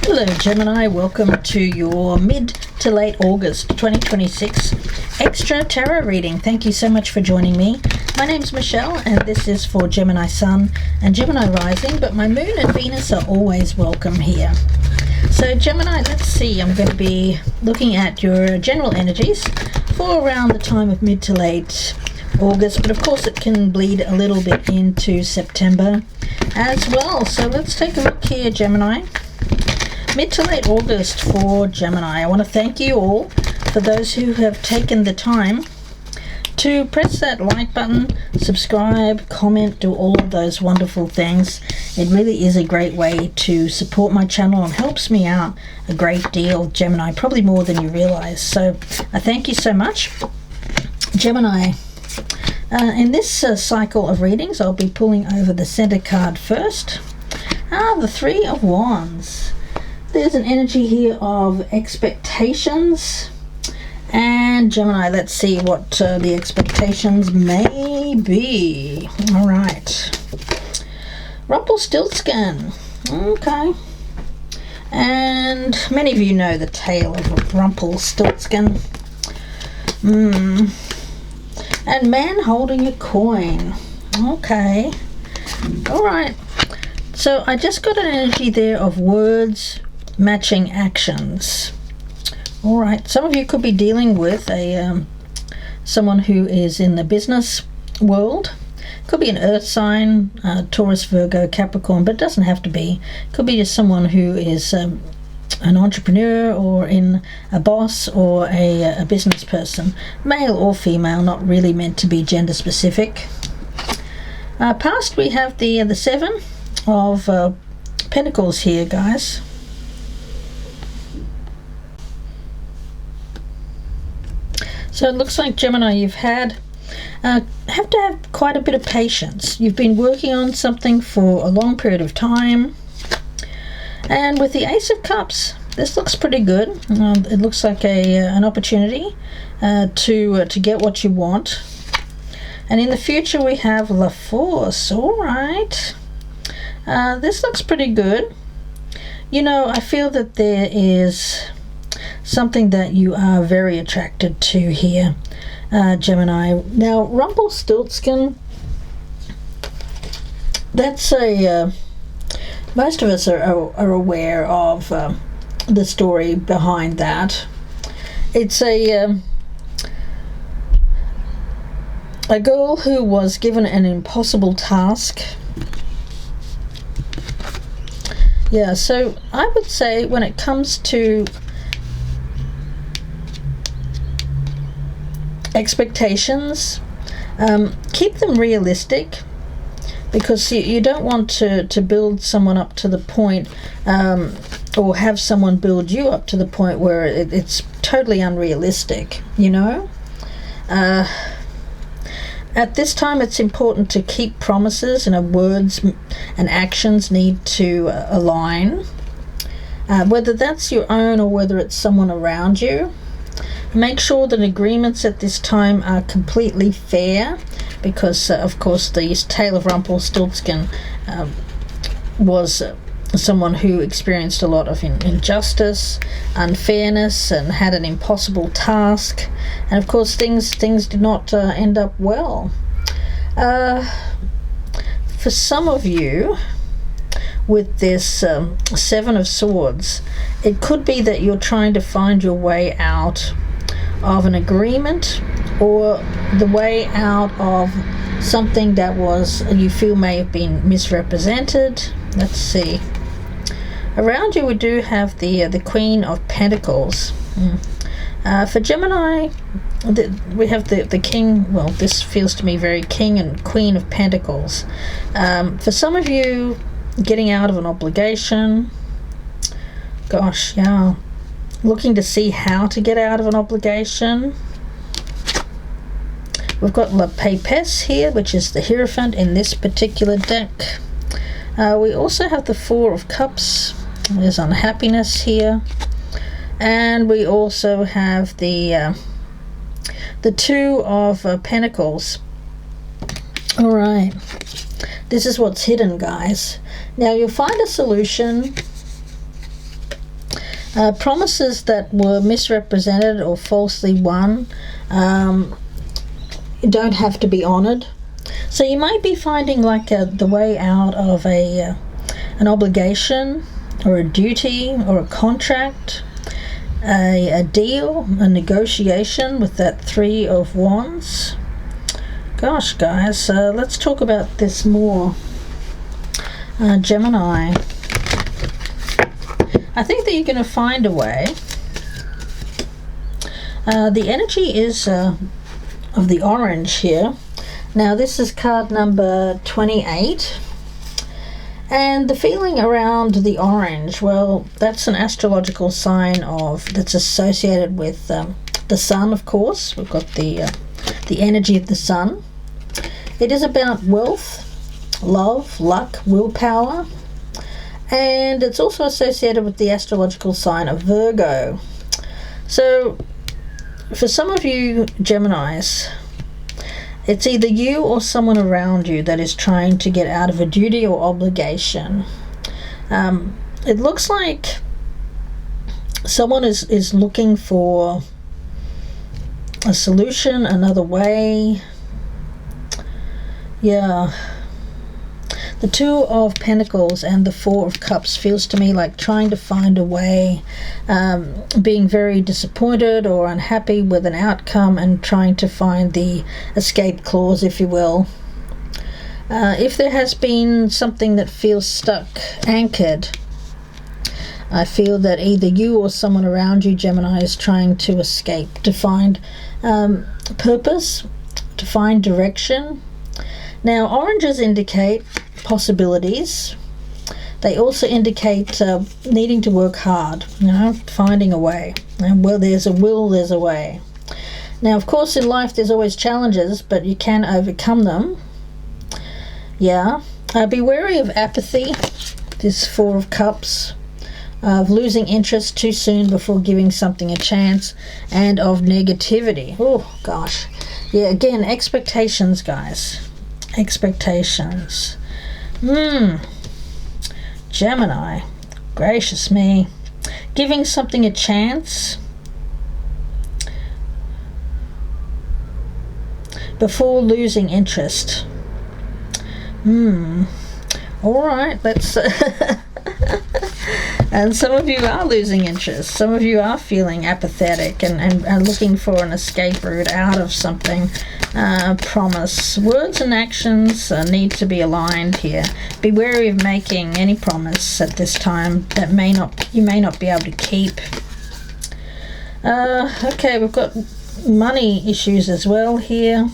Hello Gemini, welcome to your mid to late August 2026 extra tarot reading. Thank you so much for joining me. My name's Michelle and this is for Gemini Sun and Gemini Rising, but my Moon and Venus are always welcome here. So Gemini, let's see, I'm going to be looking at your general energies for around the time of mid to late August, but of course it can bleed a little bit into September as well. So let's take a look here, Gemini. Mid to late August for Gemini. I want to thank you all for those who have taken the time to press that like button, subscribe, comment, do all of those wonderful things. It really is a great way to support my channel and helps me out a great deal, Gemini, probably more than you realize. So I thank you so much. Gemini, in this cycle of readings, I'll be pulling over the center card first. The Three of Wands. There's an energy here of expectations, and Gemini, let's see what the expectations may be. All right, Rumpelstiltskin. Okay, and many of you know the tale of Rumpelstiltskin. And man holding a coin. Okay, all right. So I just got an energy there of words matching actions. All right, some of you could be dealing with someone who is in the business world. Could be an earth sign, Taurus, Virgo, Capricorn, but it doesn't have to be. Could be just someone who is an entrepreneur or in a boss or a business person, male or female, not really meant to be gender specific. Past we have the Seven of Pentacles here, guys. So it looks like, Gemini, you've have to have quite a bit of patience. You've been working on something for a long period of time. And with the Ace of Cups, this looks pretty good. It looks like an opportunity to get what you want. And in the future we have La Force. All right. This looks pretty good. You know, I feel that there is something that you are very attracted to here, Gemini. Now, Rumpelstiltskin, that's most of us are aware of the story behind that. It's a girl who was given an impossible task. Yeah, so I would say when it comes to expectations, keep them realistic, because you don't want to build someone up to the point or have someone build you up to the point where it's totally unrealistic, you know. At this time it's important to keep promises, and words and actions need to align, whether that's your own or whether it's someone around you. Make sure that agreements at this time are completely fair, because of course the tale of Rumpelstiltskin was someone who experienced a lot of injustice, unfairness, and had an impossible task, and of course things did not end up well. For some of you, with this Seven of Swords, it could be that you're trying to find your way out of an agreement, or the way out of something that you feel may have been misrepresented. Let's see. Around you we do have the Queen of Pentacles. For Gemini, we have the King. Well, this feels to me very King and Queen of Pentacles. For some of you, getting out of an obligation. Gosh, yeah. Looking to see how to get out of an obligation. We've got La Papesse here, which is the Hierophant in this particular deck. We also have the Four of Cups. There's unhappiness here. And we also have the Two of Pentacles. All right. This is what's hidden, guys. Now you'll find a solution Promises that were misrepresented or falsely won don't have to be honoured. So you might be finding like the way out of an obligation or a duty or a contract, a deal, a negotiation with that Three of Wands. Gosh, guys, let's talk about this more. Gemini. I think that you're going to find a way. The energy is of the orange here. Now this is card number 28. And the feeling around the orange, well, that's an astrological sign that's associated with the sun, of course. We've got the energy of the sun. It is about wealth, love, luck, willpower, and it's also associated with the astrological sign of Virgo. So for some of you Geminis, it's either you or someone around you that is trying to get out of a duty or obligation. It looks like someone is looking for a solution, another way. Yeah. The Two of Pentacles and the Four of Cups feels to me like trying to find a way, being very disappointed or unhappy with an outcome and trying to find the escape clause, if you will. If there has been something that feels stuck, anchored, I feel that either you or someone around you, Gemini, is trying to escape, to find purpose, to find direction. Now, oranges indicate possibilities. They also indicate needing to work hard, finding a way. And where there's a will, there's a way. Now, of course, in life there's always challenges, but you can overcome them. Yeah. Be wary of apathy, this Four of Cups, of losing interest too soon before giving something a chance, and of negativity. Oh, gosh. Yeah, again, expectations, guys. Expectations. Gemini, gracious me. Giving something a chance before losing interest. Alright, let's and some of you are losing interest. Some of you are feeling apathetic and are looking for an escape route out of something. Promise. Words and actions need to be aligned here. Be wary of making any promise at this time that you may not be able to keep. Okay, we've got money issues as well here.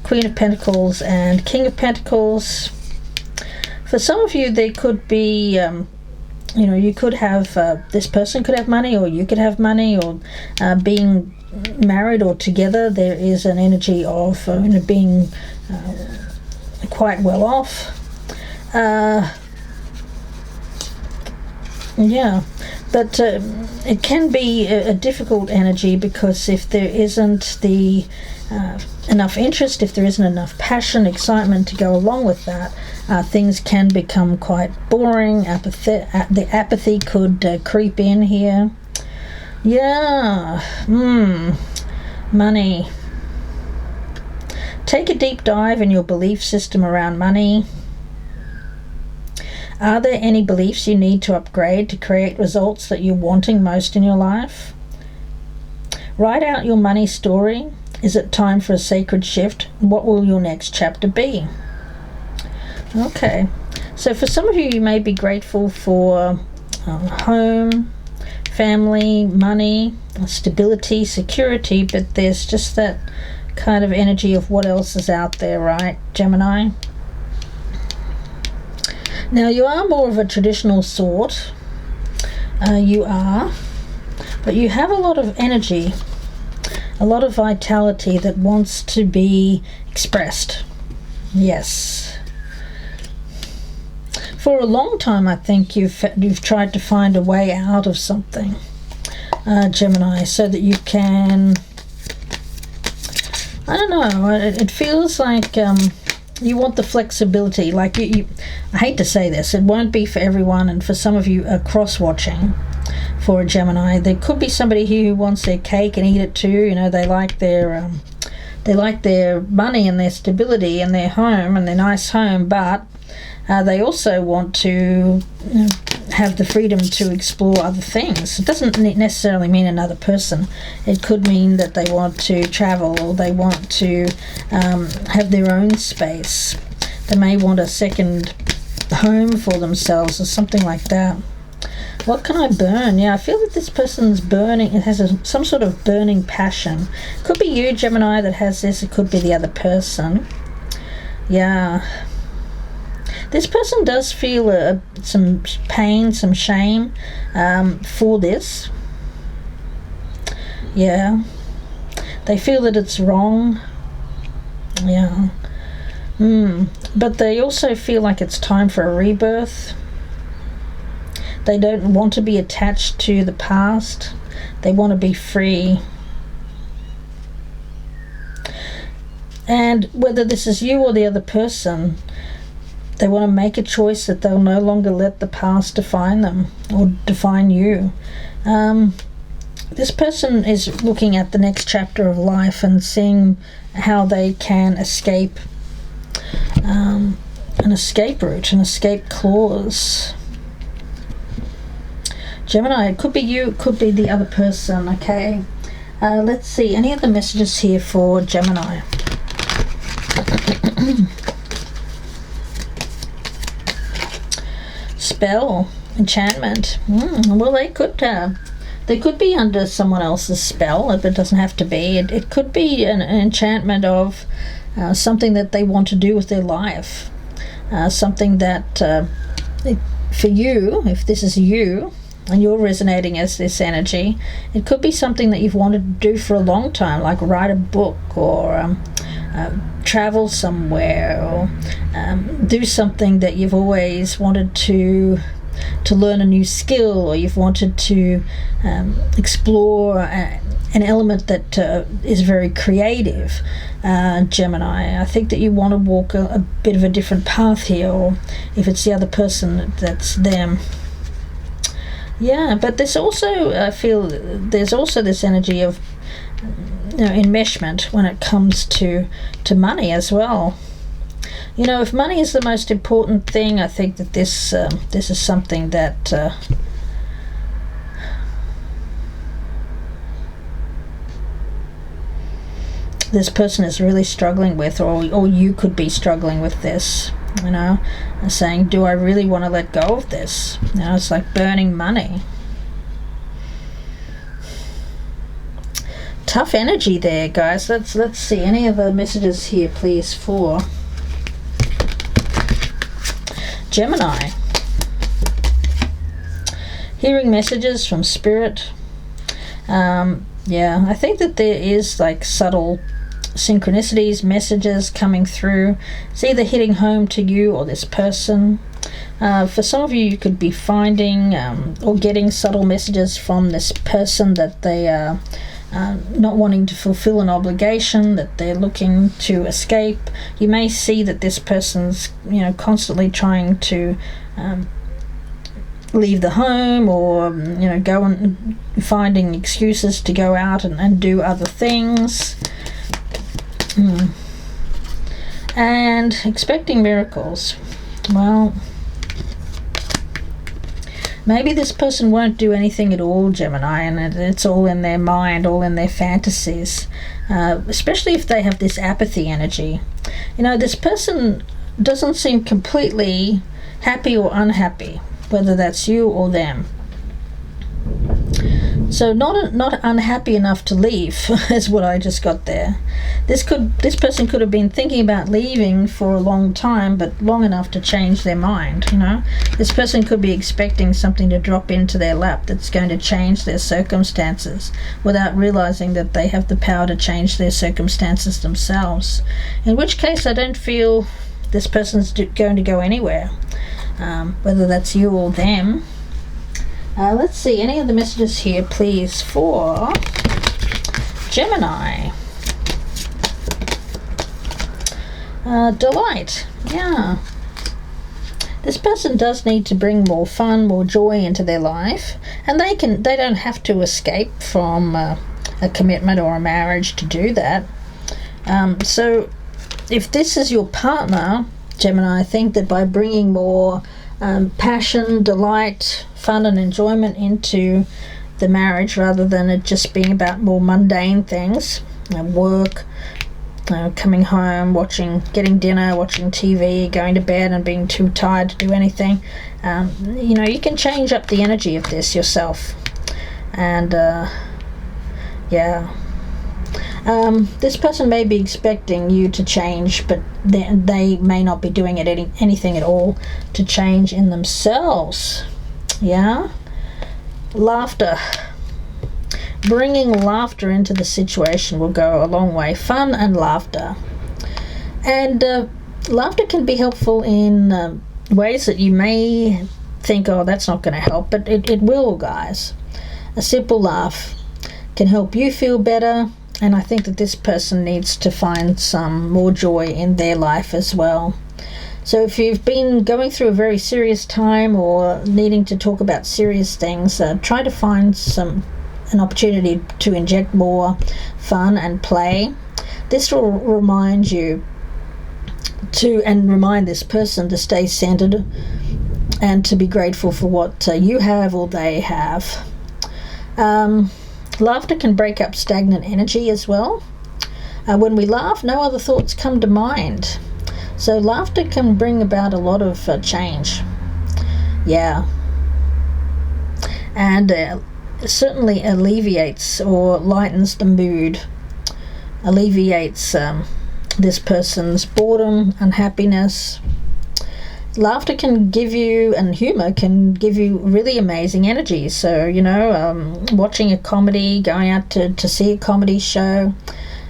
Queen of Pentacles and King of Pentacles. For some of you, there could be you could have this person could have money, or you could have money, or being married or together. There is an energy of being quite well off. Yeah, but it can be a difficult energy, because if there isn't the enough interest, if there isn't enough passion, excitement to go along with that, things can become quite boring. The apathy could creep in here. Yeah. Money. Take a deep dive in your belief system around money. Are there any beliefs you need to upgrade to create results that you're wanting most in your life? Write out your money story. Is it time for a sacred shift? What will your next chapter be? Okay, so for some of you, you may be grateful for home, family, money, stability, security, but there's just that kind of energy of what else is out there, right, Gemini? Now, you are more of a traditional sort. You are, but you have a lot of energy, a lot of vitality that wants to be expressed. Yes. For a long time, I think you've tried to find a way out of something, Gemini, so that you can, I don't know, it feels like you want the flexibility. Like I hate to say this, it won't be for everyone, and for some of you are cross-watching, for a Gemini. There could be somebody here who wants their cake and eat it too. You know, they like their money and their stability and their home and their nice home, but they also want to have the freedom to explore other things. It doesn't necessarily mean another person. It could mean that they want to travel, or they want to have their own space. They may want a second home for themselves or something like that. What can I burn? Yeah, I feel that this person's burning. It has some sort of burning passion. Could be you, Gemini, that has this. It could be the other person. Yeah. This person does feel some pain, some shame for this. Yeah. They feel that it's wrong. Yeah. But they also feel like it's time for a rebirth. They don't want to be attached to the past. They want to be free. And whether this is you or the other person, they want to make a choice that they'll no longer let the past define them or define you. This person is looking at the next chapter of life and seeing how they can escape an escape route, an escape clause. Gemini, it could be you, it could be the other person, okay? Let's see, any other messages here for Gemini? Spell, enchantment. Well, they could be under someone else's spell, if it doesn't have to be. It could be an enchantment of something that they want to do with their life. Something that, for you, if this is you, and you're resonating as this energy, it could be something that you've wanted to do for a long time, like write a book, or travel somewhere, or do something that you've always wanted to learn a new skill, or you've wanted to explore an element that is very creative. Gemini, I think that you want to walk a bit of a different path here, or if it's the other person, that's them. Yeah, but there's also, I feel, there's also this energy of enmeshment when it comes to money as well. You know, if money is the most important thing, I think that this is something that this person is really struggling with, or you could be struggling with this. You know, saying, do I really want to let go of this? You know, it's like burning money. Tough energy there, guys. Let's see any other messages here, please, for Gemini. Hearing messages from spirit. Yeah, I think that there is like subtle synchronicities, messages coming through. It's either hitting home to you or this person. For some of you, you could be finding or getting subtle messages from this person that they are not wanting to fulfill an obligation, that they're looking to escape. You may see that this person's, constantly trying to leave the home, or go and finding excuses to go out and do other things. And expecting miracles. Well, maybe this person won't do anything at all, Gemini, and it's all in their mind, all in their fantasies, especially if they have this apathy energy. This person doesn't seem completely happy or unhappy, whether that's you or them. So not unhappy enough to leave is what I just got there. This person could have been thinking about leaving for a long time, but long enough to change their mind. This person could be expecting something to drop into their lap that's going to change their circumstances, without realizing that they have the power to change their circumstances themselves. In which case, I don't feel this person's going to go anywhere, whether that's you or them. Let's see, any of the messages here, please, for Gemini. Delight. Yeah. this person does need to bring more fun, more joy into their life, and they don't have to escape from a commitment or a marriage to do that. So if this is your partner, Gemini, I think that by bringing more passion, delight, fun and enjoyment into the marriage, rather than it just being about more mundane things, work, coming home, getting dinner, watching TV, going to bed and being too tired to do anything, you can change up the energy of this yourself. And this person may be expecting you to change, but they may not be doing anything at all to change in themselves. Yeah? Laughter. Bringing laughter into the situation will go a long way. Fun and laughter. And laughter can be helpful in ways that you may think, oh, that's not going to help, but it will, guys. A simple laugh can help you feel better, and I think that this person needs to find some more joy in their life as well. So if you've been going through a very serious time or needing to talk about serious things, try to find an opportunity to inject more fun and play. This will remind you and remind this person to stay centered and to be grateful for what you have or they have. Laughter can break up stagnant energy as well. When we laugh, no other thoughts come to mind. So laughter can bring about a lot of change. Yeah. And certainly alleviates or lightens the mood, alleviates this person's boredom, unhappiness. Laughter can give you, and humor can give you really amazing energy. So, watching a comedy, going out to see a comedy show,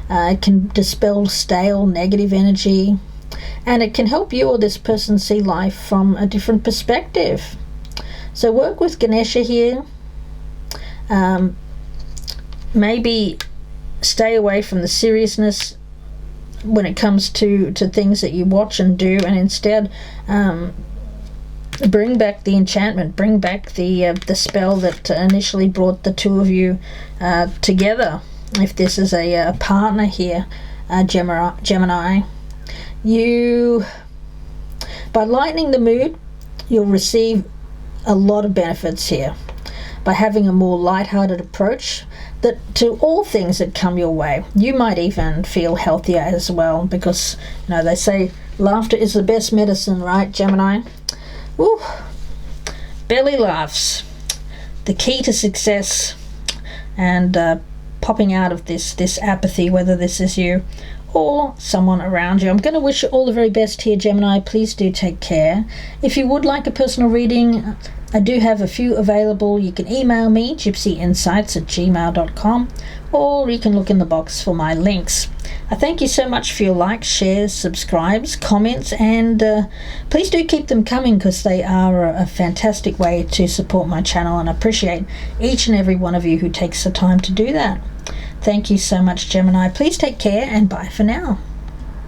it can dispel stale negative energy, and it can help you or this person see life from a different perspective. So work with Ganesha here. Maybe stay away from the seriousness when it comes to things that you watch and do, and instead bring back the enchantment, bring back the spell that initially brought the two of you together. If this is a partner here, Gemini, by lightening the mood, you'll receive a lot of benefits here. By having a more light-hearted approach to all things that come your way, you might even feel healthier as well, because they say laughter is the best medicine, right, Gemini? Woo. Belly laughs, the key to success and popping out of this apathy, whether this is you or someone around you. I'm going to wish you all the very best here, Gemini. Please do take care. If you would like a personal reading, I do have a few available. You can email me, gypsyinsights@gmail.com, or you can look in the box for my links. I thank you so much for your likes, shares, subscribes, comments, and please do keep them coming, because they are a fantastic way to support my channel, and I appreciate each and every one of you who takes the time to do that. Thank you so much, Gemini. Please take care, and bye for now.